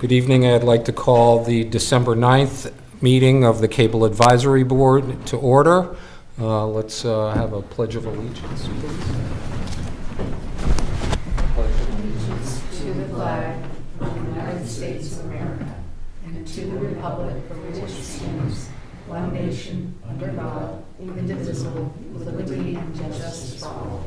Good evening. I'd like to call the December 9th meeting of the Cable Advisory Board to order. Let's have a Pledge of Allegiance, please. Pledge of allegiance to the flag of the United States of America and to the republic for which it stands, one nation, under God, indivisible, with liberty and justice for all.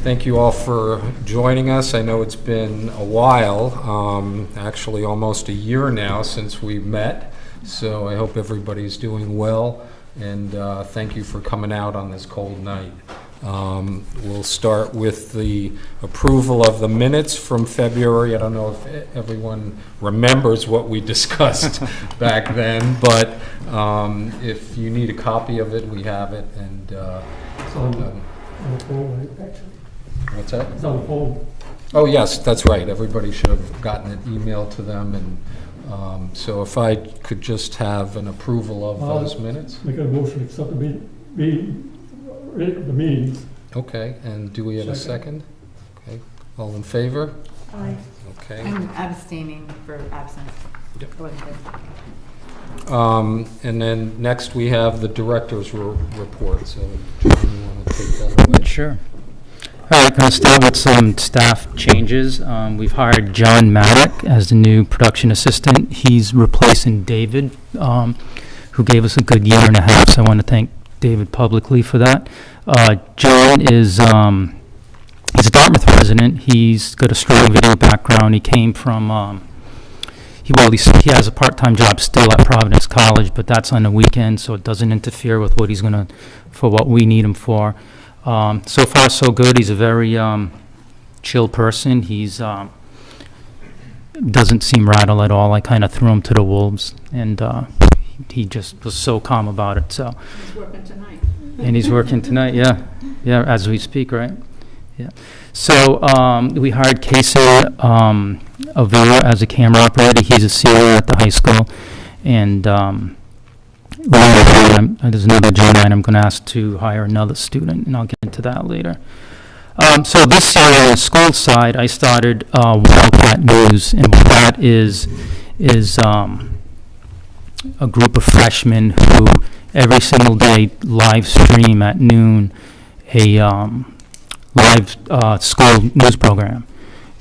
Thank you all for joining us. I know it's been a while, actually almost a year now since we met, so I hope everybody's doing well, and thank you for coming out on this cold night. We'll start with the approval of the minutes from February. I don't know if everyone remembers what we discussed back then, but if you need a copy of it, we have it. And what's that? It's on the phone. Oh, yes, that's right. Everybody should have gotten an email to them. And so if I could just have an approval of those minutes. Make a motion to accept the meetings. Okay, and do we have a second? Okay, all in favor? Aye. Okay. I'm abstaining for absence. Yep. Go ahead. And then next we have the director's report. So, John, you want to take that away? Sure. All right, going to start with some staff changes. We've hired John Maddock as the new production assistant. He's replacing David, who gave us a good year and a half, so I want to thank David publicly for that. John is he's a Dartmouth resident. He's got a strong video background. He came from, he has a part-time job still at Providence College, but that's on the weekend, so it doesn't interfere with what he's going to, for what we need him for. So far, so good. He's a very chill person. He's doesn't seem rattled at all. I kind of threw him to the wolves, and he just was so calm about it. So He's working tonight. And he's working tonight, yeah, as we speak, right? Yeah. So we hired Kason Avila as a camera operator. He's a senior at the high school, and there's another gentleman I'm going to ask to hire another student, and I'll get into that later. So this year on the school side, I started Wildcat News, and what that is a group of freshmen who every single day live stream at noon a live school news program.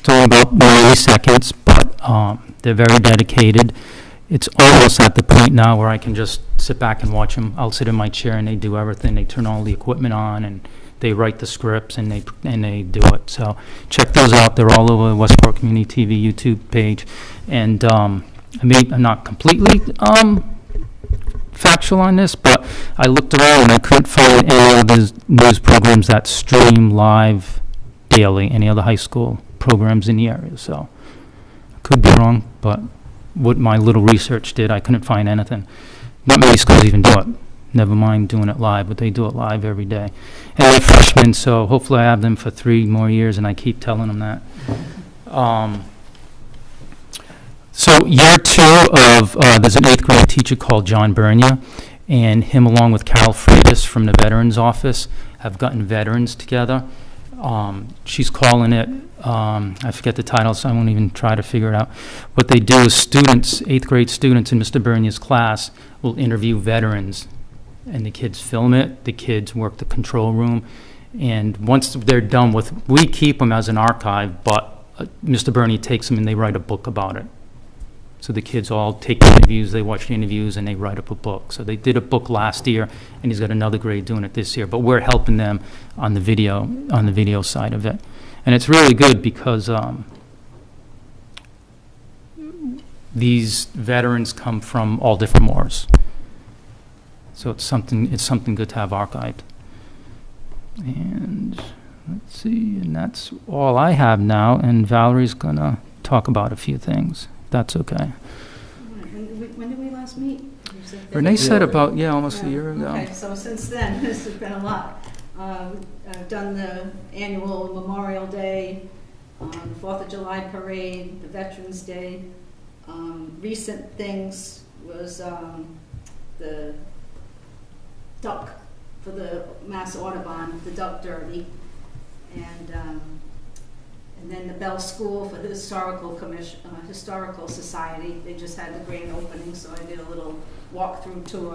It's only about 90 seconds, but they're very dedicated. It's almost at the point now where I can just sit back and watch them. I'll sit in my chair and they do everything. They turn all the equipment on and they write the scripts and they do it. So check those out. They're all over the Westport Community TV YouTube page. And I'm not completely factual on this, but I looked around and I couldn't find any other news programs that stream live daily, any other high school programs in the area. So I could be wrong, but what my little research did, I couldn't find anything. Not many schools even do it. Never mind doing it live, but they do it live every day. And they're freshmen, so hopefully I have them for 3 more years, and I keep telling them that. So year 2 of, there's an 8th grade teacher called John Bernia, and him along with Carol Freitas from the Veterans Office have gotten veterans together. She's calling it, I forget the title, so I won't even try to figure it out. What they do is students, 8th grade students in Mr. Bernia's class will interview veterans, and the kids film it, the kids work the control room, and once they're done with, we keep them as an archive, but Mr. Bernia takes them and they write a book about it. So the kids all take the interviews, they watch the interviews, and they write up a book. So they did a book last year, and he's got another grade doing it this year. But we're helping them on the video side of it. And it's really good because these veterans come from all different wars. So it's something good to have archived. And let's see, and that's all I have now. And Valerie's gonna talk about a few things. That's okay. When did we last meet? Renee said about, almost a year ago. Okay, so since then, this has been a lot. I've done the annual Memorial Day, the 4th of July parade, the Veterans Day. Recent things was the duck for the Mass Audubon, the duck derby. And then the Bell School for the Historical Society, they just had the grand opening, so I did a little walkthrough tour.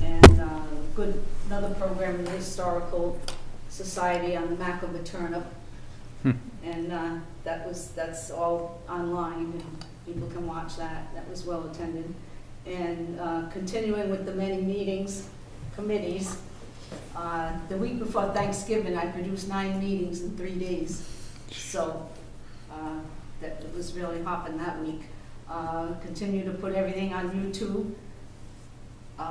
And another program in the Historical Society on the Mac of the Turnip. And that's all online, and people can watch that. That was well attended. And continuing with the many meetings, committees, the week before Thanksgiving, I produced 9 meetings in 3 days. So that it was really hopping that week. Continue to put everything on YouTube.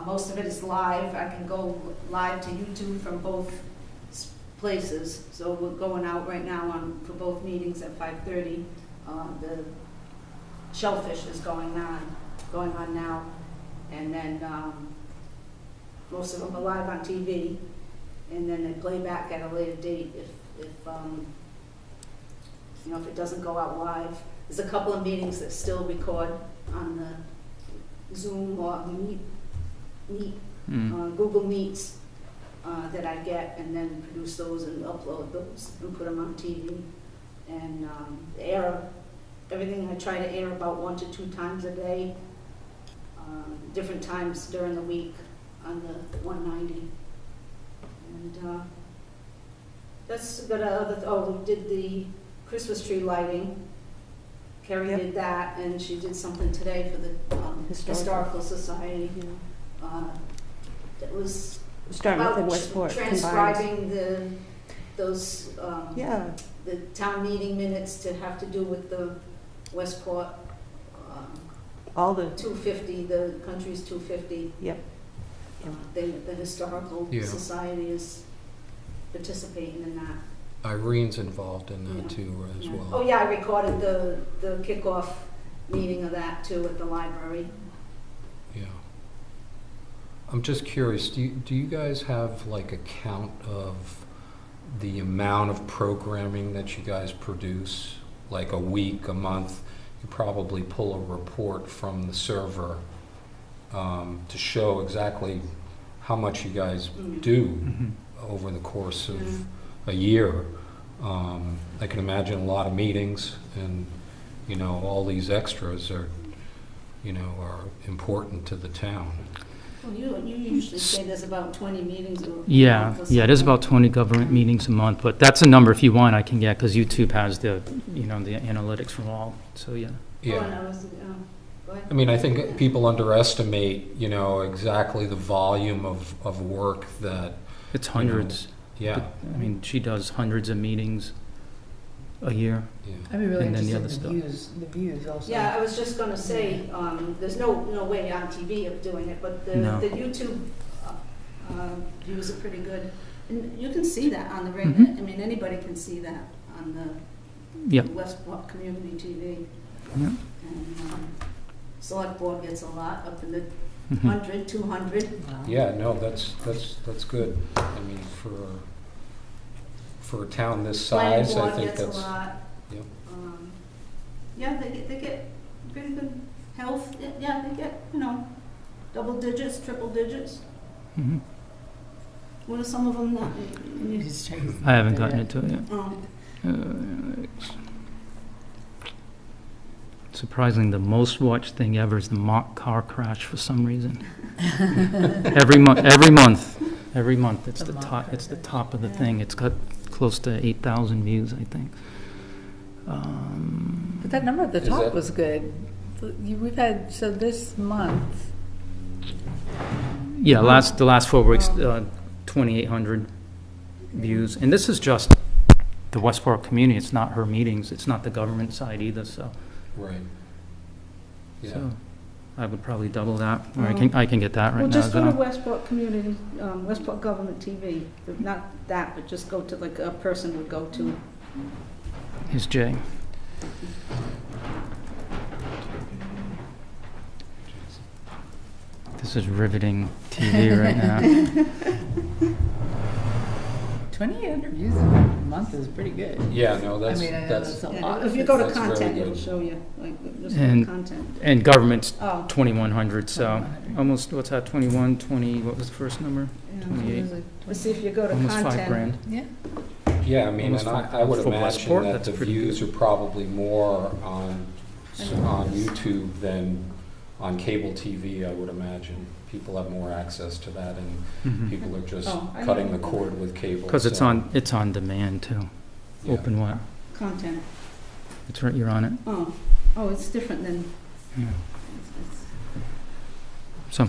Most of it is live. I can go live to YouTube from both places. So we're going out right now for both meetings at 5:30. The Shellfish is going on now. And then most of them are live on TV. And then they play back at a later date if it doesn't go out live. There's a couple of meetings that still record on the Zoom or Google Meets that I get, and then produce those and upload those and put them on TV. And air everything. I try to air about 1 to 2 times a day, different times during the week on the 190. And that's got we did the Christmas tree lighting. Carrie did that, and she did something today for the Historical Society. That was Starting about with the Westport transcribing those Yeah. the town meeting minutes to have to do with the Westport All the, 250, the country's 250. Yep. The Historical Society is participating in that. Irene's involved in that too as well. Oh yeah, I recorded the kickoff meeting of that too at the library. Yeah. I'm just curious, do you guys have like a count of the amount of programming that you guys produce? Like a week, a month? You probably pull a report from the server to show exactly how much you guys do over the course of a year. I can imagine a lot of meetings, and all these extras are important to the town. Well, you usually say there's about 20 meetings a month. Yeah, there's about 20 government meetings a month, but that's a number if you want I can get, because YouTube has the analytics from all, so yeah. Oh, and go ahead. I mean, I think people underestimate, exactly the volume of work that. It's hundreds. Yeah. I mean, she does hundreds of meetings a year. Yeah. I'd be really And then the interested in other the views also. Yeah, I was just going to say, there's no way on TV of doing it, but the YouTube views are pretty good. And you can see that on the radio. I mean, anybody can see that on the Westport Community TV. Yeah. And Select Board gets a lot, up in the 100, 200. Wow. Yeah, no, that's good. I mean, for a town this Planning size, I Board think gets that's. a lot. Yep. Yeah, they get pretty good health. Yeah, they get, double digits, triple digits. Mhm. What are some of them not? Just check. I haven't gotten into it yet. Oh, Surprisingly, the most watched thing ever is the mock car crash for some reason. Every month, it's The the mock top. car It's the crash. top of the thing. It's got close to 8,000 views, I think. But that number at the Is top that- was good. We've had, so this month, Yeah, the last 4 weeks, 2,800 views, and this is just the Westport community. It's not her meetings. It's not the government side either. So, Right. Yeah. so I would probably double that. Or I can get that right well, now. just as go to well. Westport Community, Westport Government TV. Not that, but just go to like a person would go to. Here's Jay. This is riveting TV right now. 2,800 views a month is pretty good. Yeah, no, that's I know that's that's a Yeah, lot. if you go to That's very content, good. it'll show you like just And- content. And government's Oh, 2,100, so 2,100. almost, what's that, 21, 20, what was the first number? yeah. 28. Let's see if you go to Almost content. $5,000. Yeah. Yeah, I mean, Almost and full- I would full blood imagine sport, that that's the pretty views good. are probably more on YouTube than on cable TV, I would imagine. People have more access to that, and Mhm. people are just Oh, I cutting the know. cord with cable. Because it's so, on demand too. yeah. Open what? Content. It's right, you're on it. Oh, it's different than, Yeah. it's- So,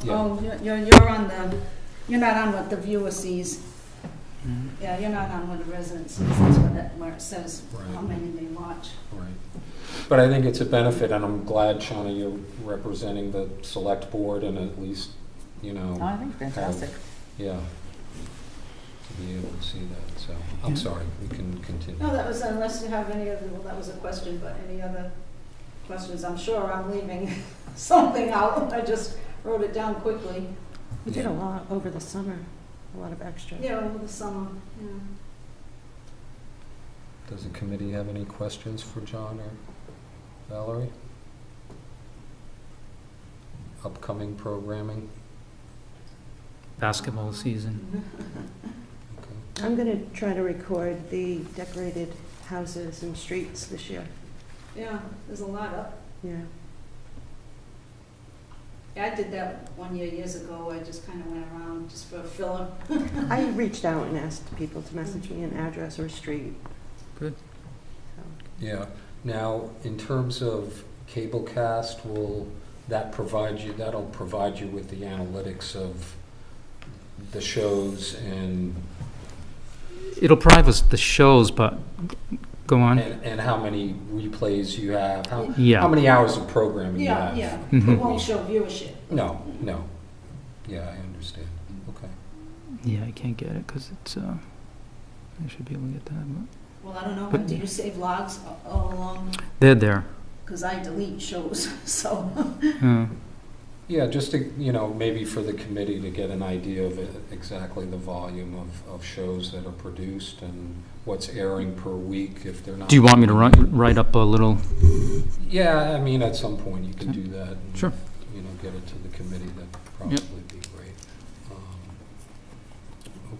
you're on you're not on what the viewer sees. mm, Yeah, you're not on what the resident sees, that's where it says how Right. many they watch. Right. But I think it's a benefit, and I'm glad, Shauna, you're representing the select board and at least, you know, Oh, I think fantastic. yeah, to be able to see that, so, I'm Yeah. sorry, we can continue. No, that was, unless you have any other, well, that was a question, but any other questions? I'm sure I'm leaving something out, I just wrote it down quickly. We did a lot over the summer, a lot of extra. Yeah, over the summer, yeah. Does the committee have any questions for John or Valerie? Upcoming programming? basketball season. Okay. I'm gonna try to record the decorated houses and streets this year. Yeah, there's a lot up. Yeah. Yeah, I did that one year, years ago, I just kind of went around just for a filler. I reached out and asked people to message me an address or a street. Good. So, Yeah, now, in terms of Cablecast, will that provide you, that'll provide you with the analytics of the shows and It'll provide us the shows, but go on. and how many replays you have, how Yeah. many hours of programming you Yeah, have. yeah, Mhm. it won't show viewership. No, no. Yeah, I understand. Okay. Yeah, I can't get it because it's, I should be able to get that, but Well, I don't know, But- do you save logs all along? they're there. Because I delete shows, so. Yeah, just to, you know, maybe for the committee to get an idea of exactly the volume of shows that are produced and what's airing per week if they're not. Do you want me to write up a little? Yeah, I mean, at some point you can do that. And, Sure. you know, get it to the committee, that'd probably be great.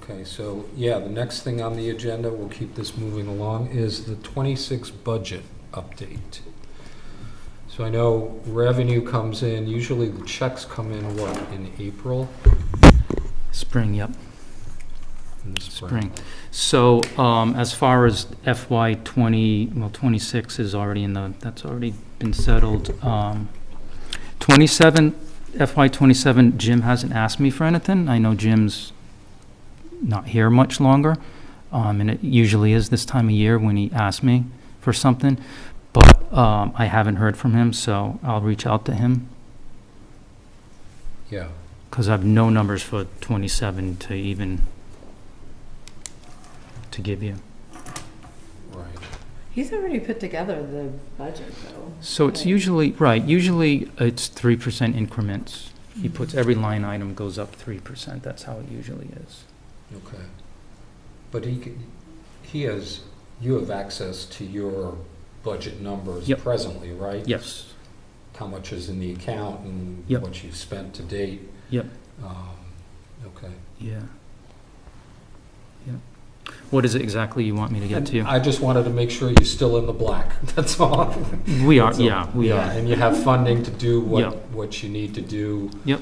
Okay, so, yeah, the next thing on the agenda, we'll keep this moving along, is the 26 budget update. So I know revenue comes in, usually the checks come in, what, in April? Spring, yep, In the spring. So, as far as FY 26 is already that's already been settled. 27, FY 27, Jim hasn't asked me for anything. I know Jim's not here much longer, and it usually is this time of year when he asks me for something. But I haven't heard from him, so I'll reach out to him Yeah, because I have no numbers for 27 to even to give you. right. He's already put together the budget, though. So it's usually, right, usually it's 3% increments. He puts, every line item goes up 3%. That's how it usually is. Okay. But you have access to your budget numbers Yep. presently, right? Yes. How much is in the account and Yep. what you've spent to date? Yep. Okay. Yeah. Yeah. What is it exactly you want me to get to you? I just wanted to make sure you're still in the black, that's all. We are, So, yeah, we yeah, are. and you have funding to do Yep. what you need to do. Yep.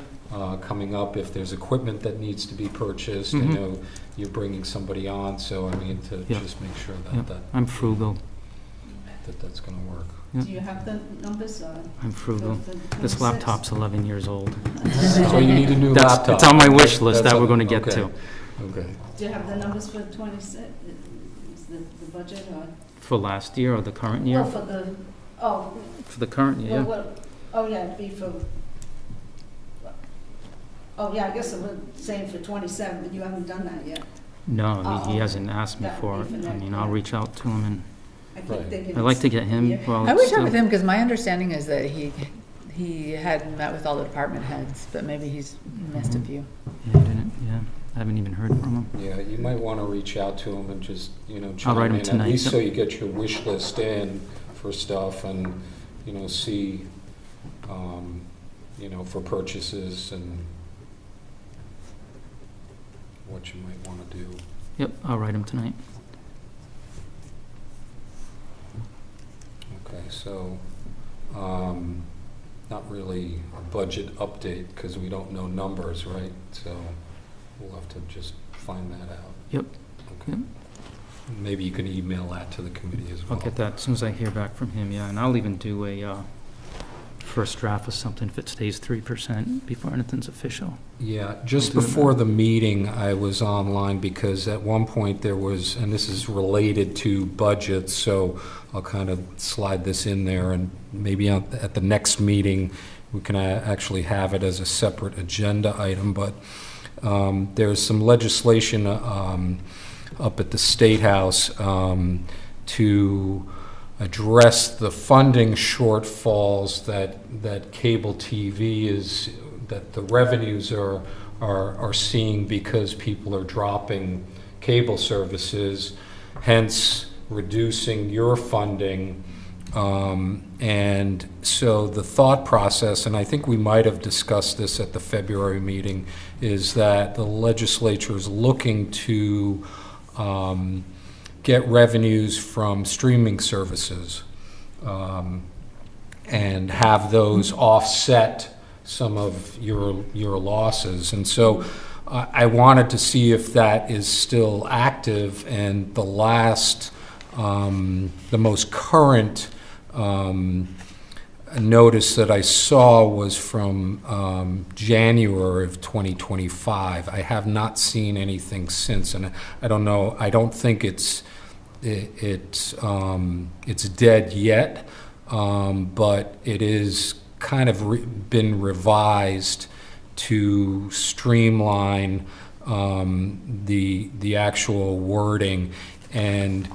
Coming up, if there's equipment that needs to be purchased, I Mhm. know you're bringing somebody on, so I mean, to Yep. just make sure Yep. that I'm frugal. that's gonna work. Yep. Do you have the numbers? I'm frugal. for the This 26? laptop's 11 years old. So you need a new That's, laptop. it's on my wish list That's that we're on- going to get okay. to Okay. Do you have the numbers for 26, is the budget or? for last year or the current Well, year. for the, oh, For the current year. well, yeah, it'd be for, oh, yeah, I guess I was saying for 27, but you haven't done that yet. No, he Oh, hasn't asked me that for would it. be for I next mean, I'll year. reach out to him and I keep Right. thinking I'd like it's- to get him. Yeah. Well, I would still- talk with him because my understanding is that he had met with all the department heads, but maybe he's missed a Mhm. few. Yeah, I didn't. Yeah, I haven't even heard from him. Yeah, you might want to reach out to him and just, you know, I'll chime write him in, at tonight, least yep. so you get your wish list in for stuff and, you know, see, you know, for purchases and what you might want to do. Yep, I'll write him tonight. Okay, so, not really a budget update, because we don't know numbers, right? So we'll have to just find that out. Yep. Okay. Yep. Maybe you can email that to the committee as well. I'll get that as soon as I hear back from him, yeah, and I'll even do a first draft of something if it stays 3% before anything's official. Yeah, just We'll do before that. the meeting, I was online because at one point there was, and this is related to budgets, so I'll kind of slide this in there, and maybe at the next meeting, we can actually have it as a separate agenda item, but there's some legislation up at the State House to address the funding shortfalls that cable TV is, that the revenues are seeing because people are dropping cable services, hence reducing your funding. And so the thought process, and I think we might have discussed this at the February meeting, is that the legislature is looking to get revenues from streaming services and have those offset some of your losses. And so I wanted to see if that is still active, and the last, the most current notice that I saw was from January of 2025. I have not seen anything since, and I don't know. I don't think it's dead yet, but it is kind of been revised to streamline the actual wording, and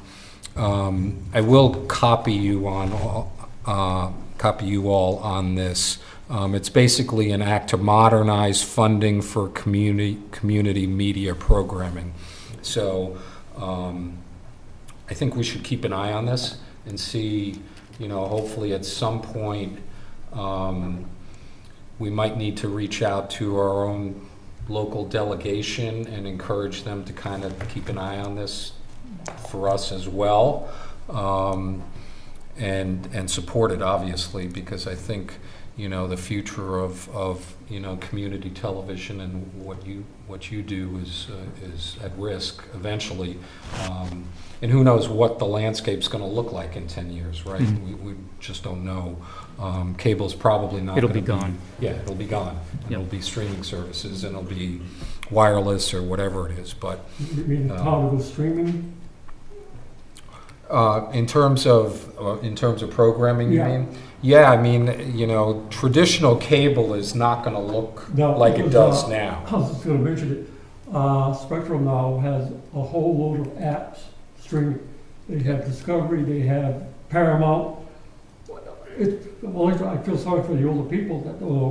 I will copy you all on this. It's basically an act to modernize funding for community media programming. So I think we should keep an eye on this and see, hopefully at some point we might need to reach out to our own local delegation and encourage them to kind of keep an eye on this for us as well, and support it, obviously, because I think the future of community television and what you do is at risk eventually, and who knows what the landscape's going to look like in 10 years, right? Mm-hmm. We just don't know. Cable's probably not. It'll gonna be gone. Yeah, it'll be gone. And Yep. It'll be streaming services, and it'll be wireless or whatever it is. But You mean the power of the streaming? in terms of programming, you Yeah. mean? Yeah, I mean, traditional cable is not going to look No, like it because, does now. I was just going to mention it. Spectrum now has a whole load of apps streaming. They have Discovery, they have Paramount. I feel sorry for the older people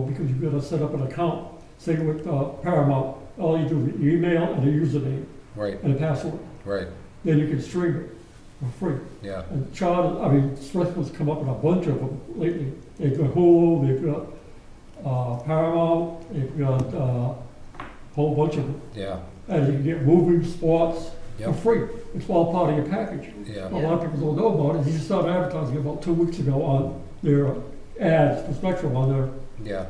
because you've got to set up an account. Say with Paramount, all you do is email and a username Right, and a password. right, Then you can stream it for free. yeah, And Spectrum's come up with a bunch of them lately. They've got Hulu, they've got Paramount, they've got a whole bunch of them. yeah, And you can get movies, sports for Yep. free. It's all part of your package. yeah, A lot of people don't know about it. He just started advertising about 2 weeks ago on their ads for Spectrum on there, yeah,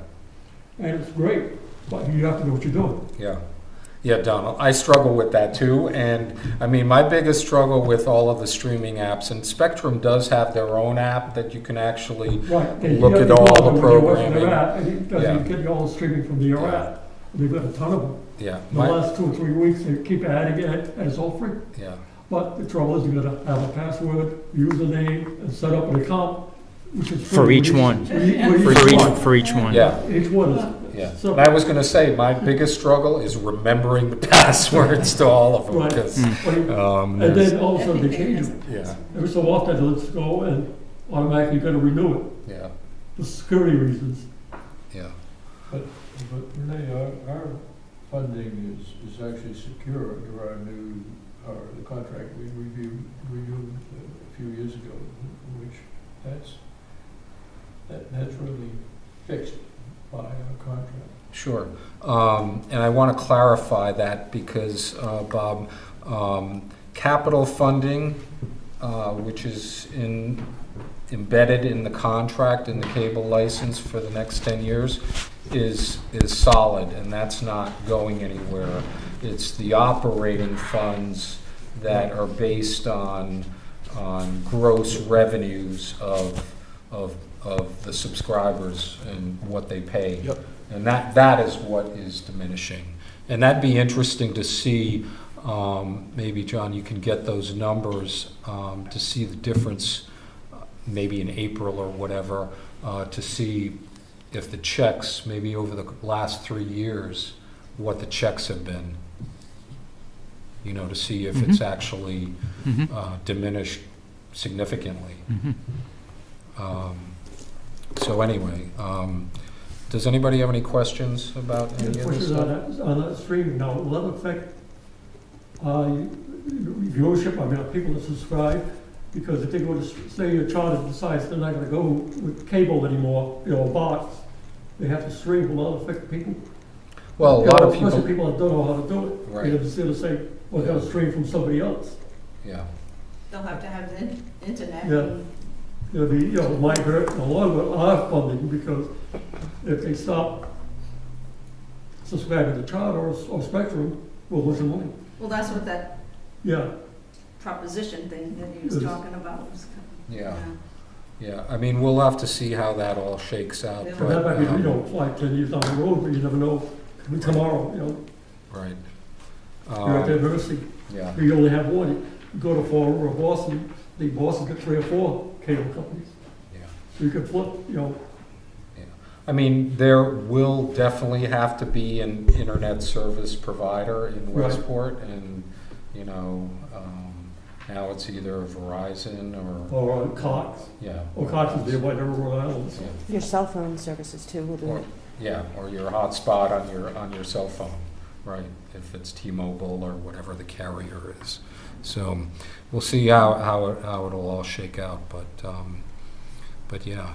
and it's great, but you have to know what you're doing. yeah. Yeah, Donald, I struggle with that too, and I mean, my biggest struggle with all of the streaming apps, and Spectrum does have their own app that you can actually Right. look at all the programming. And it doesn't Yeah. get you all the streaming from their Yeah. app. They've got a ton of them. Yeah, The last 2 or 3 weeks, they keep adding it, and it's all free. yeah, But the trouble is, you gotta have a password, username, and set up an account, which is free. For each one. For each one. For each one. yeah. Each one is. Yeah, So- and I was going to say, my biggest struggle is remembering the passwords to all of them, Right. because, And then all of a sudden they change them. yeah, Every so often, let's go and automatically gotta renew it yeah, for security reasons. yeah, But Renee, our funding is actually secure under our new, the contract we reviewed a few years ago, which that's really fixed by our contract. sure. And I want to clarify that because, Bob, Capital funding, which is embedded in the contract, in the cable license for the next 10 years, is solid, and that's not going anywhere. It's the operating funds that are based on gross revenues of the subscribers and what they pay. Yep. And that is what is diminishing. And that'd be interesting to see, maybe, John, you can get those numbers to see the difference, maybe in April or whatever, to see if the checks, maybe over the last 3 years, what the checks have been. You know, to see if it's actually diminished significantly. So anyway, does anybody have any questions about any of this Questions stuff? on that streaming now, will that affect viewership, I mean, people that subscribe? Because if they go to, say your Charter decides they're not gonna go with cable anymore, you know, a box, they have to stream, will that affect people? Well, a You lot know, of people, especially people that don't know how to do it. Right. You know, instead of saying, well, they're gonna stream from somebody else. yeah, They'll have to have the internet. Yeah. and- It'll be, you know, might hurt along with our funding, because if they stop subscribing to Charter or Spectrum, we'll lose the money. Well, that's what that Yeah, proposition thing that he was Yes. talking about was. yeah, yeah. I mean, we'll have to see how that all shakes out, Yeah. but that might be, you but, know, 5, 10 years down the road, but you never know, could be tomorrow, you know, right. you're at their mercy. Yeah, You only have one, you go to Fall or Boston, the Boston's got 3 or 4 cable companies. yeah. So you could flip, you know, I mean, there will definitely have to be an internet service provider in Right. Westport, and, you know, now it's either Verizon or, or Cox, yeah. or Cox is there by the Rhode Island. Yeah. Your cell phone services too will do Or, it. yeah, or your hotspot on your cell phone, right, if it's T-Mobile or whatever the carrier is. So, we'll see how it'll all shake out, but yeah.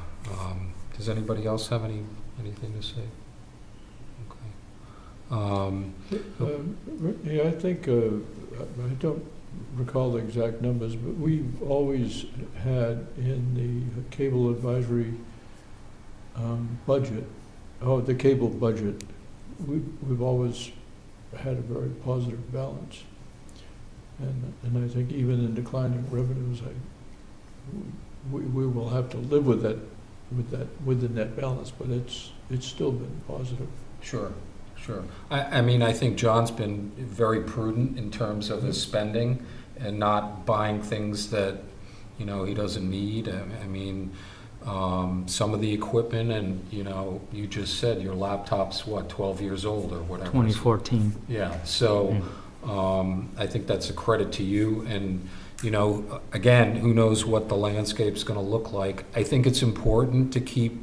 Does anybody else have anything to say? Okay. Yeah, I think, I don't recall the exact numbers, but we've always had in the cable advisory budget, the cable budget, we've always had a very positive balance. And I think even in declining revenues, we will have to live with that, with the net balance, but it's still been positive. Sure. I mean, I think John's been very prudent in terms of his spending and not buying things that, you know, he doesn't need. I mean, some of the equipment, and, you know, you just said your laptop's, what, 12 years old or whatever. 2014. Yeah, so I think that's a credit to you. And, you know, again, who knows what the landscape's going to look like. I think it's important to keep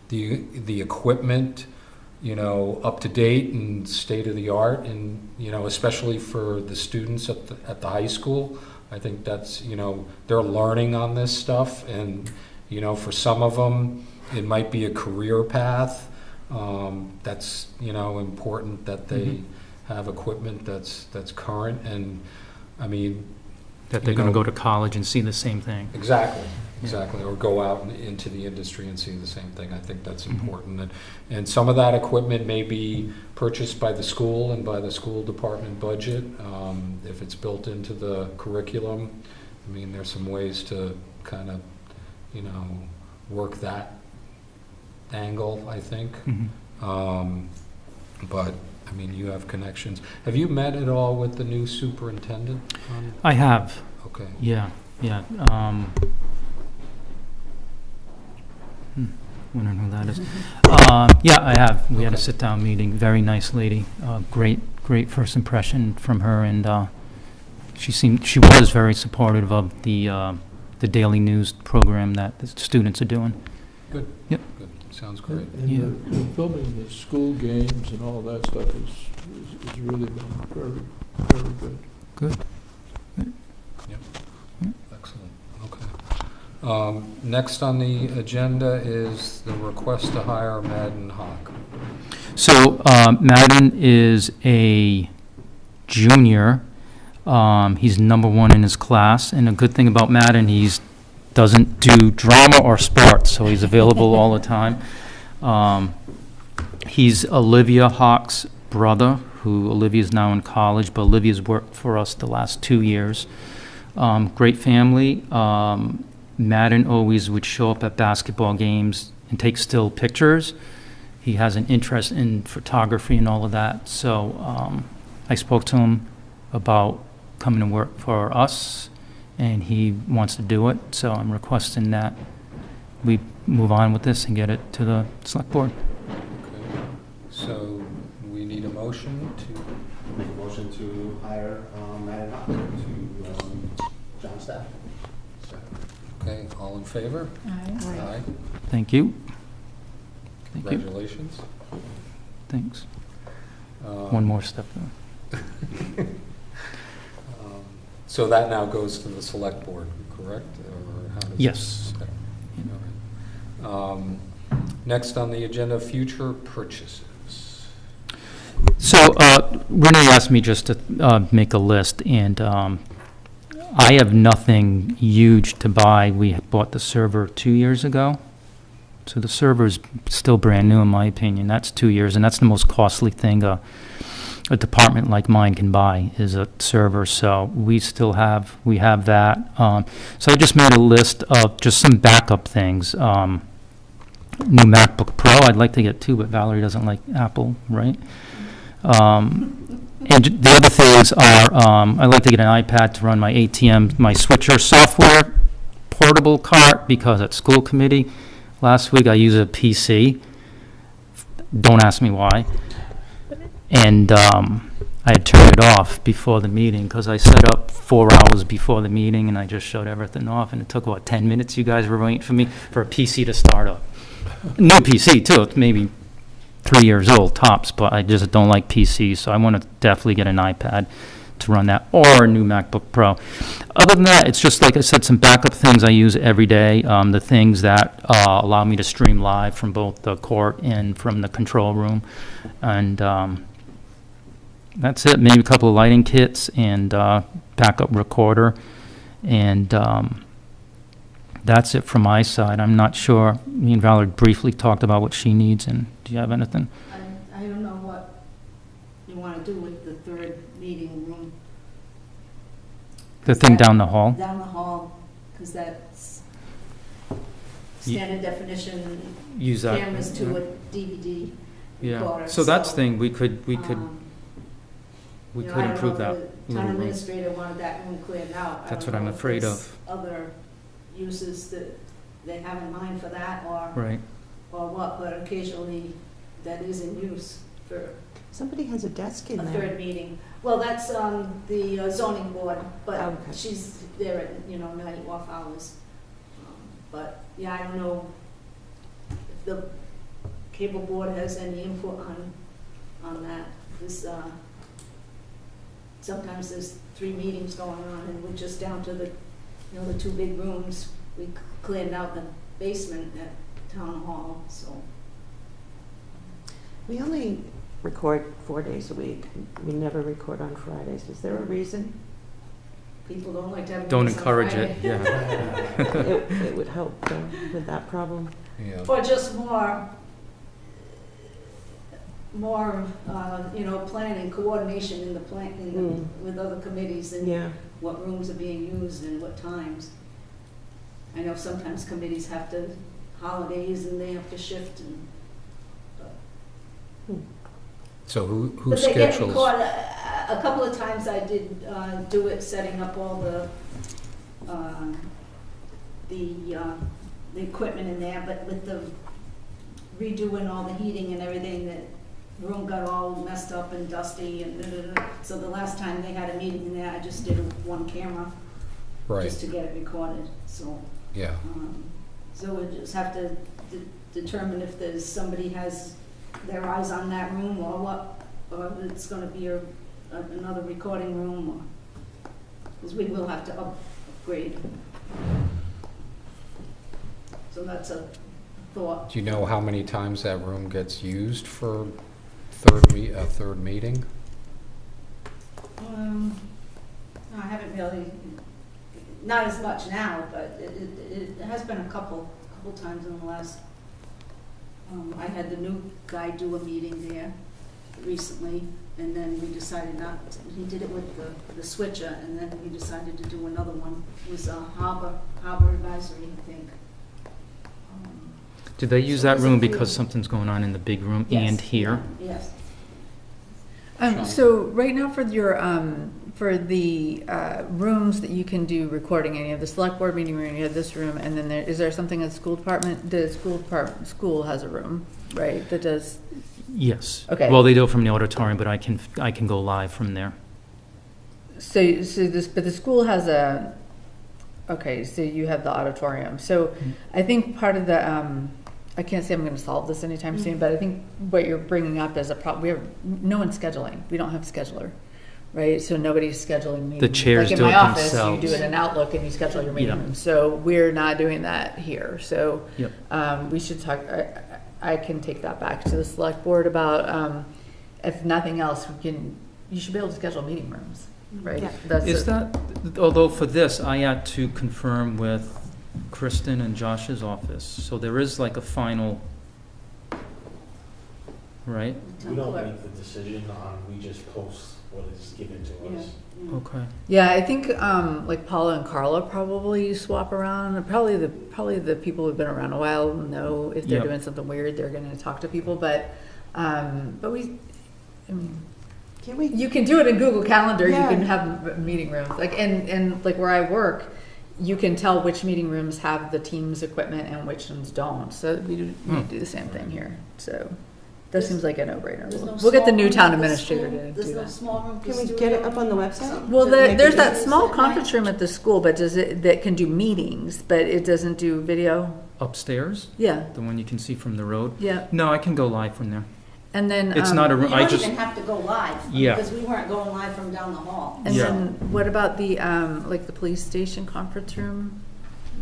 the equipment, you know, up to date and state of the art, and, you know, especially for the students at the high school. I think that's, you know, they're learning on this stuff, and, you know, for some of them, it might be a career path. That's, you know, important that they have equipment that's current, and, I mean, That they're you going to know, go to college and see the same thing. Exactly, or go out into the industry and see the same thing. I think that's important. And some of that equipment may be purchased by the school and by the school department budget, if it's built into the curriculum. I mean, there's some ways to kind of, you know, work that angle, I think. But, I mean, you have connections. Have you met at all with the new superintendent? I have, Okay. yeah. Wondering who that is. Yeah, I have. We had a sit-down meeting. Very nice lady. Great first impression from her, and she was very supportive of the daily news program that the students are doing. Good. Yep. Good. Sounds great. And the filming the school games and all that stuff is really been very, very good. Good. Excellent, okay. Next on the agenda is the request to hire Madden Hawk. So Madden is a junior. He's #1 in his class, and a good thing about Madden, doesn't do drama or sports, so he's available all the time. He's Olivia Hawk's brother, who Olivia's now in college, but Olivia's worked for us the last 2 years. Great family. Madden always would show up at basketball games and take still pictures. He has an interest in photography and all of that, so I spoke to him about coming to work for us, and he wants to do it, so I'm requesting that we move on with this and get it to the select board. Okay. So we need a motion to, Make a motion to hire Madden Hawk to John staff. okay, all in favor? Aye. Thank you. Thank you. Congratulations. Thanks. Um, One more step though. So that now goes to the select board, correct? Or how does Yes. this- all right. Next on the agenda, future purchases. So Renee asked me just to make a list, and I have nothing huge to buy. We bought the server 2 years ago. So the server's still brand new in my opinion. That's 2 years, and that's the most costly thing a department like mine can buy is a server. So we have that. So I just made a list of just some backup things. New MacBook Pro, I'd like to get two, but Valerie doesn't like Apple, right? And the other things are, I'd like to get an iPad to run my ATM, my switcher software portable cart, because at school committee last week I used a PC. Don't ask me why. And I had turned it off before the meeting because I set up 4 hours before the meeting and I just shut everything off, and it took about 10 minutes. You guys were waiting for me for a PC to start up. New PC too, it's maybe 3 years old tops, but I just don't like PCs, so I want to definitely get an iPad to run that, or a new MacBook Pro. Other than that, it's just like I said, some backup things I use every day, the things that allow me to stream live from both the court and from the control room, and that's it. Maybe a couple of lighting kits and backup recorder, and that's it from my side. I'm not sure. Me and Valerie briefly talked about what she needs, and do you have anything? I don't know what you want to do with the third meeting room. The thing down the hall? Down the hall, because that's standard definition, Use that. cameras to a DVD recorder. Yeah, so that's thing, we could you know, I don't know improve if that. the a town little bit. administrator wanted that room cleared out. I That's don't what I'm know if afraid there's of. Other uses that they have in mind for that, or Right, what, but occasionally that is in use for Somebody has a desk in a there. third meeting. Well, that's the zoning board, but Okay. she's there at, night off hours. But, yeah, I don't know if the cable board has any input on that. This, sometimes there's 3 meetings going on, and we're just down to the 2 big rooms. We cleared out the basement at town hall, so. We only record 4 days a week. We never record on Fridays. Is there a reason? People don't like to have don't meetings on encourage Friday. it, yeah. It would help with that problem. Yeah. Or just more, planning, coordination in the plan, with other committees and Yeah. what rooms are being used and what times. I know sometimes committees have to, holidays and they have to shift and. So who But they get schedules? recorded. A couple of times I did do it, setting up all the equipment in there, but with the redoing all the heating and everything, that room got all messed up and dusty and da-da-da. So the last time they had a meeting in there, I just did one camera Right, just to get it recorded, so. yeah. So we just have to determine if there's, somebody has their eyes on that room or what, or if it's gonna be another recording room, or, because we will have to upgrade. So that's a thought. Do you know how many times that room gets used for a third meeting? haven't really, not as much now, but it has been a couple times in the last, I had the new guy do a meeting there recently, and then we decided not, he did it with the switcher, and then we decided to do another one. It was a harbor advisory, I think. Do they use So that there's a room few- because something's going on in the big room Yes, and here? Yes. So right now for your, for the rooms that you can do recording, and you have the select board meeting room, you have this room, and then is there something at the school department? The school has a room, right, that does, Yes. Okay. Well, they do it from the auditorium, but I can go live from there. but the school has a, okay, so you have the auditorium. So I think part of the, I can't say I'm going to solve this anytime soon, but I think what you're bringing up is a problem. We have no one's scheduling. We don't have a scheduler, right? So nobody's scheduling meetings. The chairs like do in it my office, themselves. you do it in Outlook and you schedule your meeting Yeah. room. So we're not doing that here. So Yep. we should talk. I can take that back to the select board about if nothing else, you should be able to schedule meeting rooms, right? Yeah. That's Is it. that, although for this, I had to confirm with Kristen and Josh's office, so there is like a final, right? We don't make the decision on, we just post what is given to us. Yeah. Okay. Yeah, I think like Paula and Carla probably swap around. Probably the people who've been around a while know if they're Yep. doing something weird, they're going to talk to people. But we, I mean, Can we, you can do it in Google Calendar. Yeah. You can have meeting rooms like and like where I work, you can tell which meeting rooms have the Teams equipment and which ones don't. So we do the same thing here. So. That seems like a no-brainer. There's no We'll get the small new room town at the administrator school? to There's do no that. small room for can we studio? get it up on the website? Well, To make there's it that easy? small conference room at the school, but that can do meetings, but it doesn't do video. Upstairs, Yeah, the one you can see from the road? yeah. No, I can go live from there. And then It's not a You room, I don't just, even have to go live, Yeah. because we weren't going live from down the hall. And Yeah. then what about the like the police station conference room?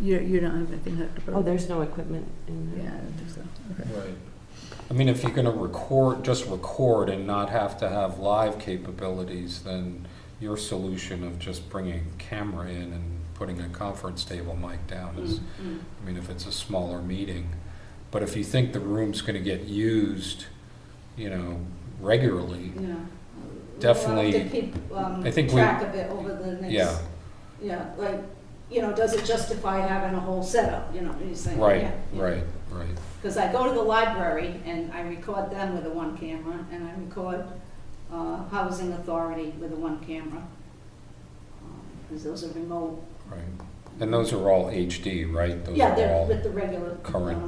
You don't have anything hooked up? Oh, there's no equipment in Yeah, there. I don't think so. Okay. Right. I mean, if you're gonna just record and not have to have live capabilities, then your solution of just bringing a camera in and putting a conference table mic down is, I mean, if it's a smaller meeting. But if you think the room's gonna get used, regularly, Yeah. Definitely, We'll have to keep I think track of it over the next. yeah, Yeah, like, does it justify having a whole setup, you're saying? right. Because I go to the library and I record them with a one camera, and I record Housing Authority with a one camera. Because those are remote. Right. And those are all HD, right? Those Yeah, are they're all with the regular. current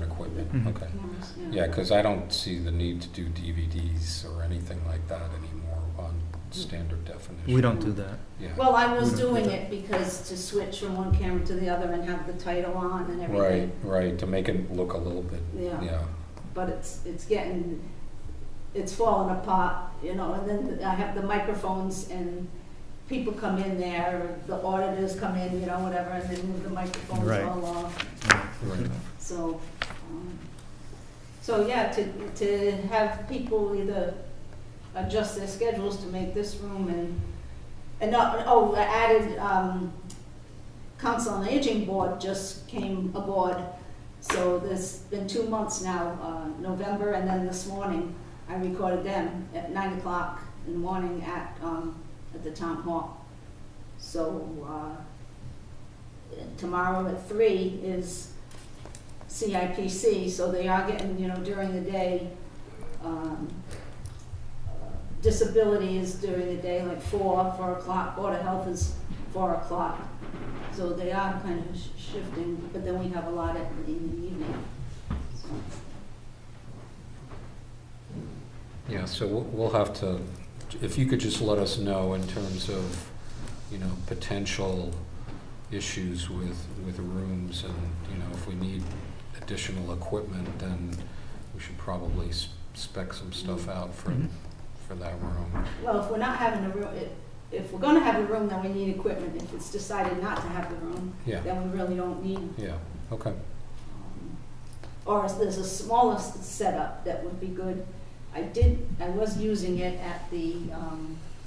equipment, Mhm. okay. cameras, Yeah, because I don't see the need to do DVDs or anything like that anymore on standard definition. we don't do that. Yeah, Well, I was We don't do doing that. it because to switch from one camera to the other and have the title on and everything. right, to make it look a little bit, Yeah. yeah, But it's falling apart, and then I have the microphones and people come in there, or the auditors come in, whatever, and they move the microphones Right. all off. right. So yeah, to have people either adjust their schedules to make this room and not, I added, Council on Aging Board just came aboard. So there's been 2 months now, November, and then this morning, I recorded them at 9 o'clock in the morning at the town hall. So, tomorrow at 3 is CIPC, so they are getting, during the day, disability is during the day, like 4 o'clock, Board of Health is 4 o'clock. So they are kind of shifting, but then we have a lot in the evening. So, Yeah, so we'll have to, if you could just let us know in terms of, potential issues with rooms and, if we need additional equipment, then we should probably spec some stuff out for that room. Well, if we're not having a room, if we're gonna have a room, then we need equipment. If it's decided not to have the room, Yeah, then we really don't need. yeah, okay. Or if there's a smaller setup that would be good. I was using it at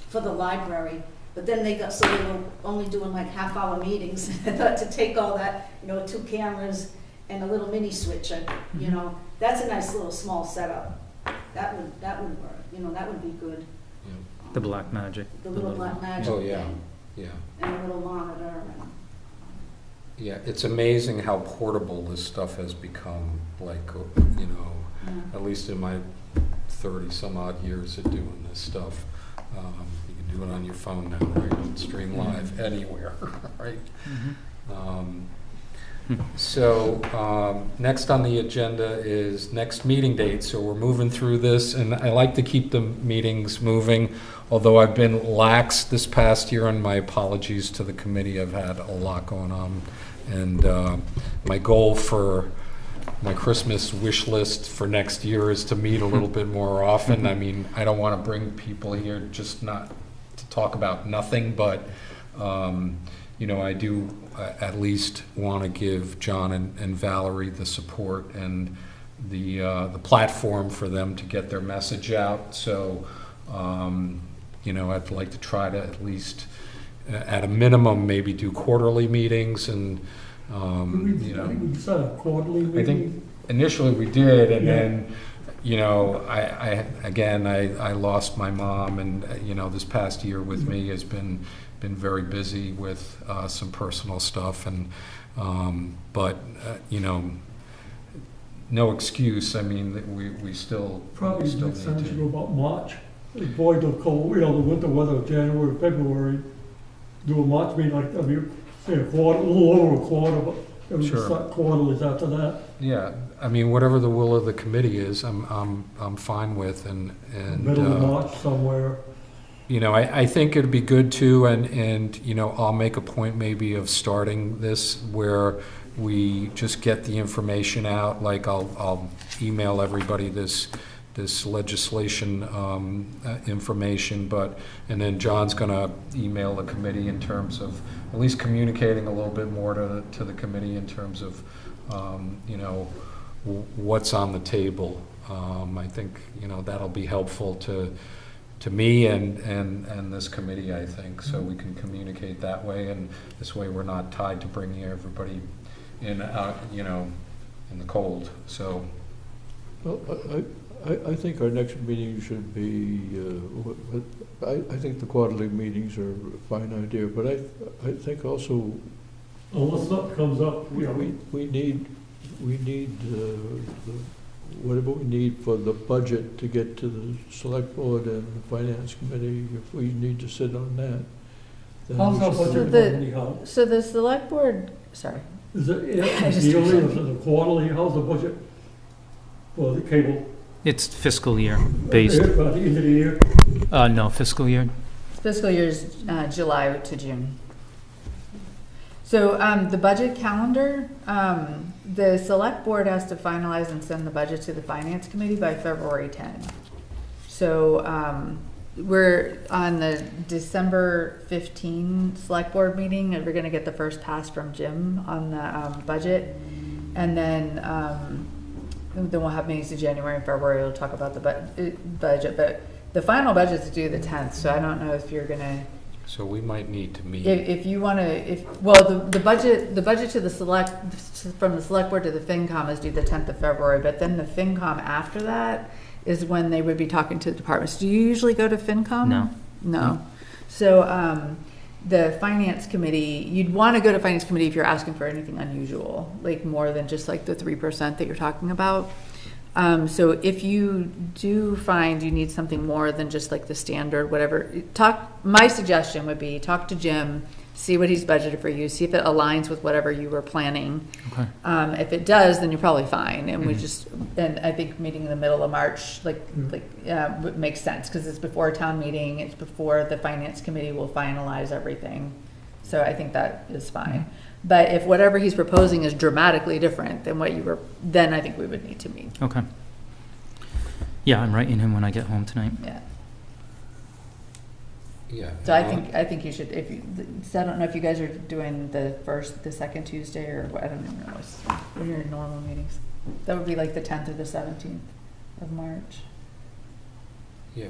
for the library, But then they got, so they were only doing like half-hour meetings. I thought to take all that, 2 cameras and a little mini switcher, that's a nice little small setup. That would work, that would be good. The Black Magic. The little Black Magic Oh, yeah, thing, yeah. and a little monitor. Yeah, it's amazing how portable this stuff has become, like, at least in my 30-some-odd years of doing this stuff. You can do it on your phone now, right? And stream live anywhere, right? So next on the agenda is next meeting date. So we're moving through this, and I like to keep the meetings moving, although I've been lax this past year, and my apologies to the committee. I've had a lot going on. And my goal for my Christmas wish list for next year is to meet a little bit more often. I mean, I don't want to bring people here just not to talk about nothing, but I do at least want to give John and Valerie the support and the platform for them to get their message out. So, I'd like to try to at least, at a minimum, maybe do quarterly meetings and, I think we set a quarterly meeting. I think initially we did, and Yeah. then, I lost my mom, and, this past year with me has been very busy with some personal stuff, and, no excuse. I mean, we still Probably still makes sense need to to. go about March, avoid the cold, the winter weather of January, February. Do a March meeting, say a quarter, a little over a quarter, but then we Sure. start quarterlies after that. Yeah, I mean, whatever the will of the committee is, I'm fine with, and Middle of March somewhere. I think it'd be good too, and I'll make a point maybe of starting this where we just get the information out. Like I'll email everybody this legislation information, and then John's going to email the committee in terms of at least communicating a little bit more to the committee in terms of what's on the table. I think that'll be helpful to me and this committee, I think, so we can communicate that way, and this way we're not tied to bringing everybody in in the cold. So. Well, I think our next meeting should be, I think the quarterly meetings are a fine idea, but I think also Unless something comes up, we need whatever we need for the budget to get to the select board and the finance committee. If we need to sit on that, then how's we our should- budget the- going anyhow? So the select board, sorry. Is it I just- yearly, is it quarterly, how's the budget for the cable? It's fiscal year based. By the end of the year? No, fiscal year. Fiscal year's July to June. So the budget calendar, the select board has to finalize and send the budget to the finance committee by February 10. So we're on the December 15 select board meeting, and we're going to get the first pass from Jim on the budget. And then we'll have meetings in January and February. We'll talk about the budget, but the final budget's due the 10th, so I don't know if you're going to. So we might need to meet. If you want to, the budget to the from the select board to the FinCom is due the 10th of February, but then the FinCom after that is when they would be talking to the departments. Do you usually go to FinCom? No. No. So the finance committee, you'd want to go to finance committee if you're asking for anything unusual, like more than just like the 3% that you're talking about. So if you do find you need something more than just like the standard, whatever, my suggestion would be talk to Jim, see what he's budgeted for you, see if it aligns with whatever you were planning. Okay. If it does, then you're probably fine. And and I think meeting in the middle of March, makes sense because it's before a town meeting, it's before the finance committee will finalize everything. So I think that is fine. But if whatever he's proposing is dramatically different than what you were, then I think we would need to meet. Okay. Yeah, I'm writing him when I get home tonight. Yeah. Yeah. So I think you should, so I don't know if you guys are doing the second Tuesday or what, I don't even know what are your normal meetings. That would be like the 10th or the 17th of March. Yeah,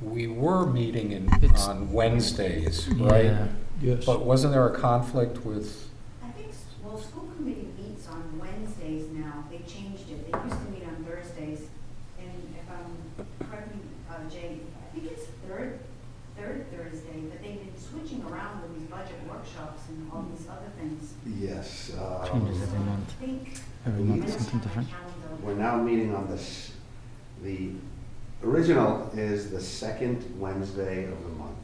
we were meeting It's- on Wednesdays, right? Yeah. Yes. But wasn't there a conflict with, I think, well, school committee meets on Wednesdays now. They changed it. They used to meet on Thursdays. And if I'm, correct me, Jay, I think it's third Thursday, but they've been switching around with these budget workshops and all these other things. Yes. Changes every month. I think. Every I month don't something different. We're now meeting on the original is the second Wednesday of the month.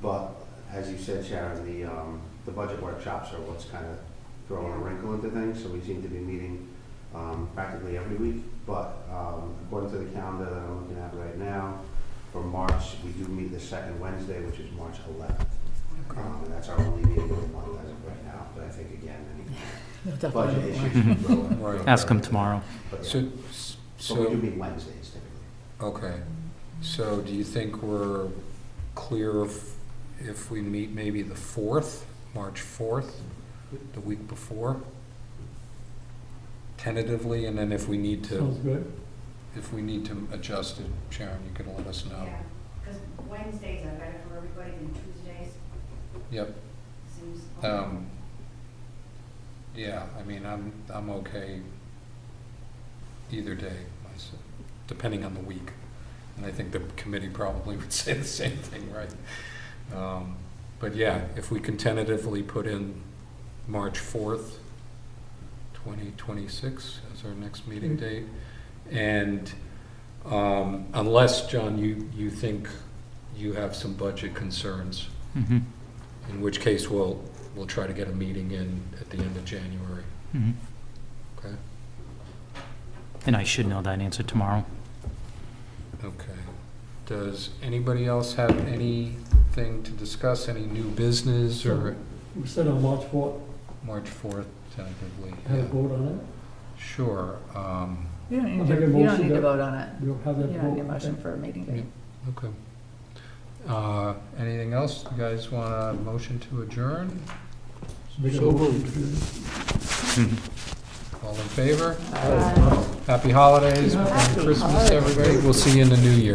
But as you said, Sharon, the budget workshops are what's kind of throwing a wrinkle into things, so we seem to be meeting practically every week. But according to the calendar that I'm looking at right now, for March, we do meet the second Wednesday, which is March 11th. And that's our only meeting of the month as of right now. But I think, again, any budget issues can grow. Right. Ask him tomorrow. But yeah. so, But we do so, meet Wednesdays typically. okay. So do you think we're clear if we meet maybe the 4th, March 4th, the week before? Tentatively, and then if we need Sounds to, good. if we need to adjust it, Sharon, you can let us know. Yeah, because Wednesdays are better for everybody than Tuesdays, Yep. seems. Yeah, I mean, I'm okay either day, myself, depending on the week. And I think the committee probably would say the same thing, right? But yeah, if we can tentatively put in March 4th, 2026 as our next meeting date. And unless, John, you think you have some budget concerns, Mhm. in which case we'll try to get a meeting in at the end of January. Mhm. Okay? And I should know that answer tomorrow. Okay. Does anybody else have anything to discuss, any new business or We said on March 4th, March 4th tentatively? have a Yeah. vote on it. Sure. You don't I'll need make to, a you don't motion need to that- vote on it. We'll have that You don't need a vote. motion for a meeting date. Okay. Anything else? You guys want a motion to adjourn? Make a So motion moved. to- All in favor? Happy holidays, Merry Christmas, everybody. We'll see you in the new year.